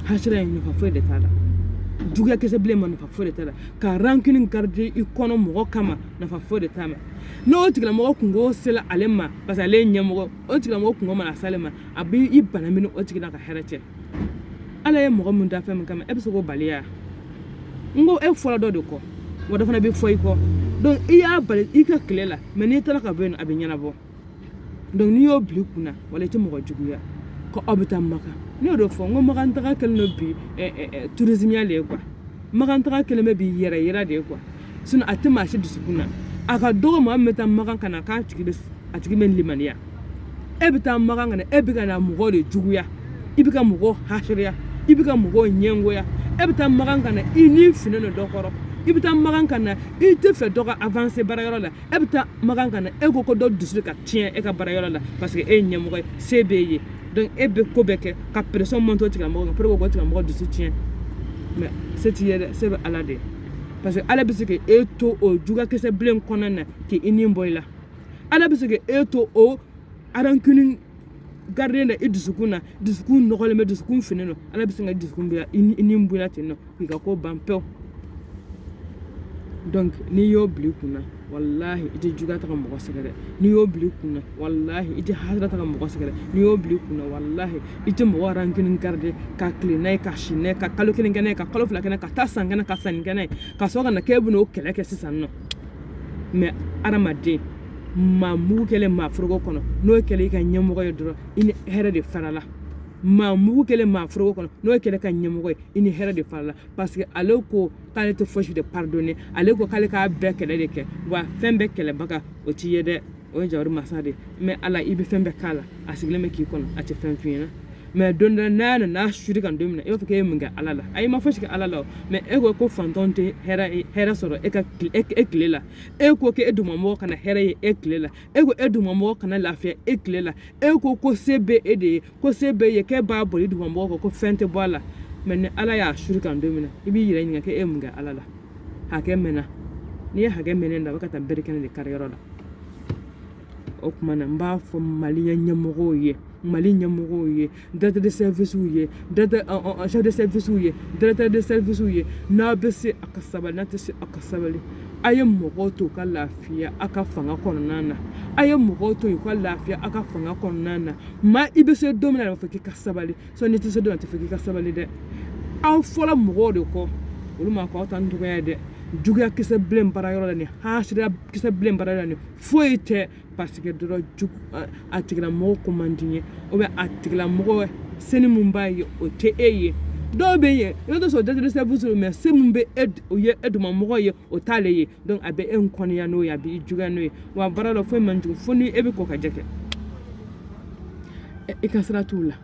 hasira in nafa foyi de t'a la juguya kisɛ bilen ma nafa foyi de t'a la ka rancune garder i kɔnɔ mɔgɔ kama nafa foyi de t'a ma n'o tigilamɔgɔ kungo sela ale ma parce que ale ye ɲɛmɔgɔ o tigilamɔgɔ kungo mana s'ale ma a bɛ i bana mini o tigi la ka hɛrɛ cɛ Ala ye mɔgɔ min da fɛn min kama e bɛ se k'o bali ya n ko e fɔra dɔ de kɔ wa dɔ fana bɛ fɔ i kɔ donc i y'a bali i ka tile la mais n'i taara ka bɔ yen a bɛ ɲɛnabɔ donc n'i y'o bila i kunna wala i tɛ mɔgɔ juguya ko aw bɛ taa Maka ne y'o de fɔ n ko Maka taga kɛlen don bi tourisme ya de ye quoi Maka taga kɛlen bɛ bi yɛrɛ yira de ye quoi sinon a tɛ maa si dusukun na a ka dɔgɔ maa min bɛ taa Maka ka na k'a tigi bɛ limaniya e bɛ taa Maka ka na e bɛ ka na mɔgɔw de juguya i bɛ ka mɔgɔw hasiriya i bɛ ka mɔgɔw ɲɛngoya e bɛ taa Maka ka na i ni finen don dɔ kɔrɔ i bɛ taa Maka ka na i tɛ fɛ dɔ ka avancer baarayɔrɔ la e bɛ taa Maka ka na e ko dɔ dusu ka tiɲɛ e ka baarayɔrɔ la parce que e ye ɲɛmɔgɔ ye se b'e ye donc e bɛ ko bɛɛ kɛ ka pression monter o tigilamɔgɔ kan pour que o tigilamɔgɔ dusu tiɲɛ mais se t'i ye dɛ se bɛ Ala de ye parce que Ala bɛ se k'e to o juguya kisɛ bilen kɔnɔna na k'i ni bɔ i la Ala bɛ se k'e to o rancune garder da i dusukun na dusukun nɔgɔlen bɛ dusukun finen don Ala bɛ se ka dusukun bila i ni bɔ i la ten nɔ k'i ka ko ban pewu donc n'i y'o bila i kunna wallahi i tɛ juguya ta ka mɔgɔ sɛgɛrɛ dɛ n'i y'o bila i kunna wallahi i tɛ hasira ta ka mɔgɔ sɛgɛrɛ n'i y'o bila i kunna wallahi i tɛ mɔgɔ rancune garder ka tile n'a ye ka si n'a ye ka kalo kelen kɛ n'a ye ka kalo fila kɛ n'a ye ka taa san kɛnɛ ka sanni kɛ n'a ye ka sɔrɔ ka na k'e bɛna o kɛlɛ kɛ sisan nɔ mais adamaden maa mugu kɛlen maa foroko kɔnɔ n'o kɛlen i ka ɲɛmɔgɔ ye dɔrɔn i ni hɛrɛ de farala maa mugu kɛlen maa foroko kɔnɔ n'o kɛlen ka ɲɛmɔgɔ ye i ni hɛrɛ de farala parce que ale ko k'ale tɛ fosi de pardonner ale ko k'ale k'a bɛɛ kɛlɛ de kɛ wa fɛn bɛɛ kɛlɛbaga o t'i ye dɛ o ye Jawari masa de mais Ala i bɛ fɛn bɛɛ k'a la a sigilen bɛ k'i kɔnɔ a tɛ fɛn f'i ɲɛna mais don dɔ n'a nana suri kan don min na i b'a fɔ k'e ye mun kɛ Ala la ayi ma fosi kɛ Ala la mais e ko fantanw tɛ hɛrɛ sɔrɔ e tile la e ko k'e dugumamɔgɔ kana hɛrɛ ye e tile la e ko e dugumamɔgɔ kana lafiya e tile la e ko se bɛ e de ye ko se bɛ ye k'e b'a boli dugumamɔgɔ kan ko fɛn tɛ bɔ a la mais ni Ala y'a suri kan don min na i b'i yɛrɛ ɲininka k'e ye mun kɛ Ala la hakɛ mɛnna n'i ye hakɛ mɛnɛ da a bɛ ka taa berikɛnɛ de kariyɔrɔ la o kuma na n b'a fɔ maliyɛn ɲɛmɔgɔw ye Mali ɲɛmɔgɔw ye directeur de service ye chef de service ye directeur de service ye n'a bɛ se a ka sabali n'a tɛ se a ka sabali a ye mɔgɔw to ka lafiya a ka fanga kɔnɔna na a ye mɔgɔw to ka lafiya a ka fanga kɔnɔna na maa i bɛ se don min na a bɛ fɔ k'i ka sabali n'i tɛ se don min na a tɛ fɔ k'i ka sabali dɛ aw fɔla mɔgɔw de kɔ olu ma k'aw ta n dɔgɔya dɛ juguya kisɛ bilen baarayɔrɔ la ni hasira kisɛ bilen baarayɔrɔ la ni foyi tɛ parce que dɔrɔn a tigilamɔgɔ ko man di ye ou bien a tigilamɔgɔ seni mun b'a ye o tɛ e ye dɔw bɛ yen i bɛ taa sɔrɔ directeur de service mais se mun bɛ o ye e dugumamɔgɔ ye o t'ale ye donc a bɛ e kɔniya n'o ye a bɛ i juguya n'o ye wa baara la foyi man jugu fo ni e bɛ kɔ ka jɛ kɛ i ka sira t'u la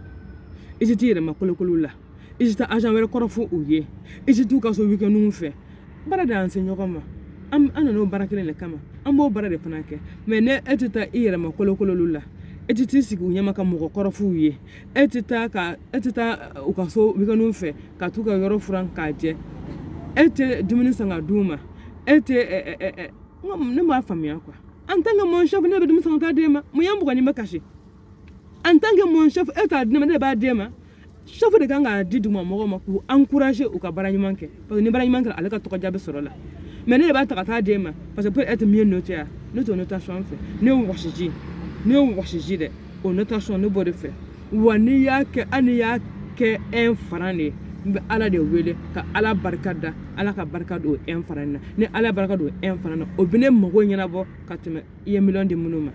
i tɛ t'i yɛrɛ ma kolokolo la i tɛ taa agent wɛrɛ kɔrɔ fo u ye i tɛ t'u ka so weekend fɛ baara de y'an se ɲɔgɔn ma an nana o baara kelen de kama an b'o baara de fana kɛ mais ne e tɛ taa i yɛrɛ ma kolokololu la e tɛ t'i sigi u ɲɛma ka mɔgɔ kɔrɔ f'u ye e tɛ taa u ka so weekend fɛ ka t'u ka yɔrɔ furan k'a jɛ e tɛ dumuni san ka d'u ma e tɛ ne m'a faamuya quoi en tant que mon chef ne bɛ dumuni san ka taa d'e ma mun ye mɔgɔ ni bɛ kasi en tant que mon chef e t'a di ne ma ne b'a d'e ma chef de kan ka di duguma mɔgɔw ma k'u encourager u ka baara ɲuman kɛ parce que ni baara ɲuman kɛra ale ka tɔgɔdiya bɛ sɔrɔ la mais ne de b'a ta ka taa d'e ma parce que peut être mieux noté ya ne t'o notation fɛ ne ye wɔsiji dɛ o notation ne b'o de fɛ wa n'i y'a kɛ hali n'i y'a kɛ un franc de ye n bɛ ala de wele ka ala barika da ala ka barika don un franc na ni ala barika don un franc na o bɛ ne mago ɲɛnabɔ ka tɛmɛ i ye million di minnu ma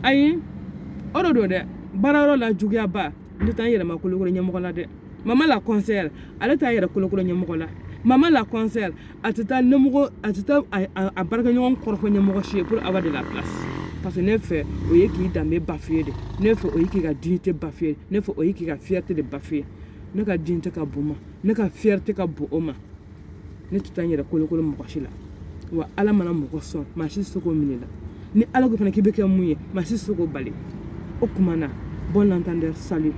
ayi o de don dɛ baarayɔrɔ la juguyaba ne t'a yɛrɛma kolokolo ɲɛmɔgɔ la dɛ mama la conseillère ale t'a yɛrɛ kolokolo ɲɛmɔgɔ la mama la conseillère a tɛ taa ɲɛmɔgɔ a tɛ taa a baarakɛɲɔgɔn kɔrɔfɔ ɲɛmɔgɔ si ye pour avoir de la place parce que ne fɛ o ye k'i danbe bafouer de ne fɛ o ye k'i ka dignité bafouer ne fɛ o ye k'i ka fierté de bafouer ne ka dignité ka bon ma ne ka fierté ka bon o ma ne tɛ taa n yɛrɛ kolokolo mɔgɔ si la wa ala mana mɔgɔ sɔn maa si tɛ se k'o minɛ la ni ala ko fana k'i bɛ kɛ mun ye maa si tɛ se k'o bali o tuma na bon entendeur salut